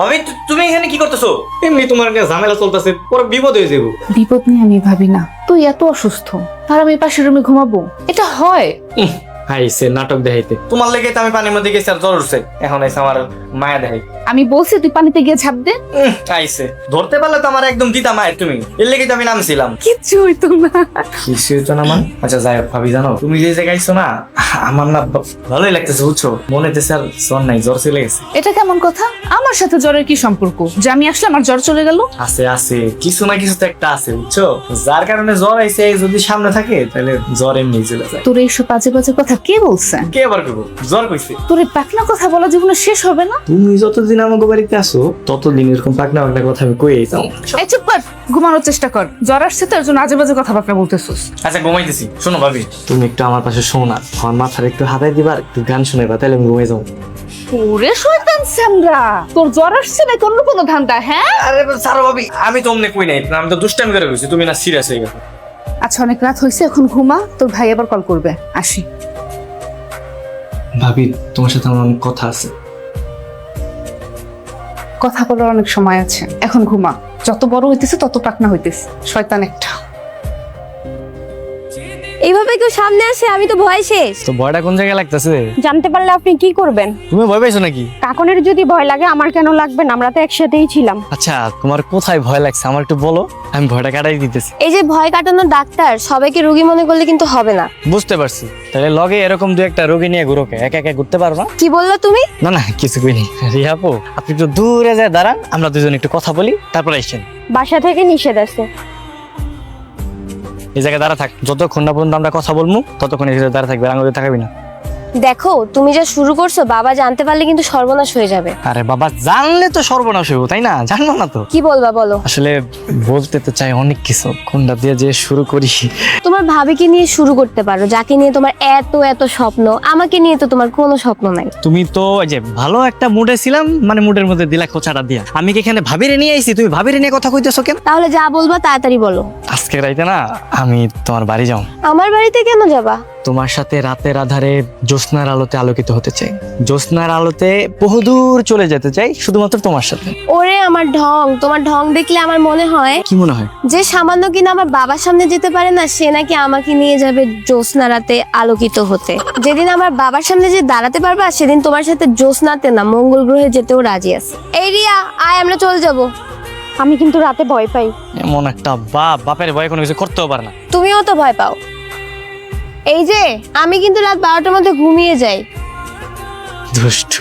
ভাবি তুমি এখানে কি করতেছো? এমনি তোমার একটা ঝামেলা চলতেছে, পরে বিপদ হয়ে যাবো। বিপদ নিয়ে আমি ভাবি না। তুই এত অসুস্থ আর আমি পাশের রুমে ঘুমাবো, এটা হয়? হাইছে নাটক দেখাইতে। তোমার লেগে তো আমি পানির মধ্যে গেছি আর জ্বর উঠছে, এখন আইসে আমার মায়া দেখাই। আমি বলছি তুই পানিতে গিয়ে ঝাঁপ দে। আইসে ধরতে পারলে তো আমার একদম দিতা মায়ের তুমি, এর লেগে তো আমি নামছিলাম। কিচ্ছু হইতো না। কিছু হতো না মান। আচ্ছা যাই হোক ভাবি, জানো তুমি যে জায়গায় আইছো না, আমার না ভালোই লাগতেছে বুঝছো, মনে হইতেছে আর জ্বর নাই, জ্বর চলে গেছে। এটা কেমন কথা? আমার সাথে জ্বরের কি সম্পর্ক যে আমি আসলে আমার জ্বর চলে গেল? আছে আছে কিছু না কিছু তো একটা আছে বুঝছো, যার কারণে জ্বর আইছে যদি সামনে থাকে তাহলে জ্বর এমনি চলে যায়। তোর এইসব বাজে বাজে কথা কে বলছে? কে আবার করবো, জ্বর কইছে। তোর এই পাকনা কথা বলা জীবনে শেষ হবে না। তুমি যতদিন আমাকে বাড়িতে আসো ততদিন এরকম পাকনা পাকনা কথা আমি কইই যাও। এই চুপ কর, ঘুমানোর চেষ্টা কর। জ্বর আসছে তো এর জন্য আজে বাজে কথাবার্তা বলতেছিস। আচ্ছা ঘুমাইতেছি, শোনো ভাবি তুমি একটু আমার পাশে শোনা, আমার মাথার একটু হাতাই দিবা, একটু গান শুনাইবা, তাহলে আমি ঘুমাই যাবো। ওরে শয়তান স্যামরা, তোর জ্বর আসছে না অন্য কোনো ধান্দা? হ্যাঁ আরে সারো ভাবি, আমি তো অমনে কই নাই, আমি তো দুষ্টামি করে কইছি, তুমি না সিরিয়াস হয়ে গেছো। আচ্ছা অনেক রাত হয়েছে, এখন ঘুমা, তোর ভাই আবার কল করবে। আসি। ভাবি তোমার সাথে আমার অনেক কথা আছে। কথা বলার অনেক সময় আছে, এখন ঘুমা। যত বড় হইতেছে তত পাকনা হইতেছে, শয়তান একটা। এইভাবে কেউ সামনে আসে আমি তো ভয় শেষ। তো ভয়টা কোন জায়গায় লাগতেছে? জানতে পারলে আপনি কি করবেন? তুমি ভয় পাইছো নাকি? কাকনের যদি ভয় লাগে আমার কেন লাগবে না? আমরা তো একসাথেই ছিলাম। আচ্ছা তোমার কোথায় ভয় লাগছে আমার একটু বলো, আমি ভয়টা কাটাই দিতেছি। এই যে ভয় কাটানোর ডাক্তার, সবাইকে রোগী মনে করলে কিন্তু হবে না। বুঝতে পারছি, তাহলে লগে এরকম দু একটা রোগী নিয়ে ঘুরোকে, একা একা ঘুরতে পারো না? কি বললা তুমি? না না কিছু কইনি। রিয়া আপু আপনি একটু দূরে যায় দাঁড়ান, আমরা দুজন একটু কথা বলি, তারপর আসছেন। বাসা থেকে নিষেধ আছে। এই জায়গায় দাঁড়া থাক, যতক্ষণ না পর্যন্ত আমরা কথা বলবো ততক্ষণ এই জায়গায় দাঁড়া থাকবে, আঙুলে থাকবি না। দেখো তুমি যা শুরু করছো, বাবা জানতে পারলে কিন্তু সর্বনাশ হয়ে যাবে। আরে বাবা জানলে তো সর্বনাশ হইব, তাই না? জানবো না তো। কি বলবা বলো? আসলে বলতে তো চাই অনেক কিছু, কোনটা দিয়ে যে শুরু করি। তোমার ভাবিকে নিয়ে শুরু করতে পারো, যাকে নিয়ে তোমার এত এত স্বপ্ন। আমাকে নিয়ে তো তোমার কোনো স্বপ্ন নাই। তুমি তো এই যে ভালো একটা মুডে ছিলাম, মানে মুডের মধ্যে দিলা খোঁচাটা দিয়া। আমি কি এখানে ভাবিরে নিয়ে আইছি, তুমি ভাবিরে নিয়ে কথা কইতেছো কেন? তাহলে যা বলবা তাড়াতাড়ি বলো। আজকে রাইতে না আমি তোমার বাড়ি যাও। আমার বাড়িতে কেন যাবা? তোমার সাথে রাতের আধারে জ্যোৎস্নার আলোতে আলোকিত হতে চাই, জ্যোৎস্নার আলোতে বহুদূর চলে যেতে চাই শুধুমাত্র তোমার সাথে। ওরে আমার ঢং, তোমার ঢং দেখলে আমার মনে হয় কি মনে হয়? যে সামান্য কিনা আমার বাবার সামনে যেতে পারে না, সে নাকি আমাকে নিয়ে যাবে জ্যোৎস্না রাতে আলোকিত হতে। যেদিন আমার বাবার সামনে যে দাঁড়াতে পারবা, সেদিন তোমার সাথে জ্যোৎস্নাতে না মঙ্গল গ্রহে যেতেও রাজি আছে। এই রিয়া আয়, আমরা চলে যাব। আমি কিন্তু রাতে ভয় পাই। এমন একটা বাপের ভয়ে কোনো কিছু করতেও পারে না। তুমিও তো ভয় পাও। এই যে আমি কিন্তু রাত 12টার মধ্যে ঘুমিয়ে যাই। দুষ্টু।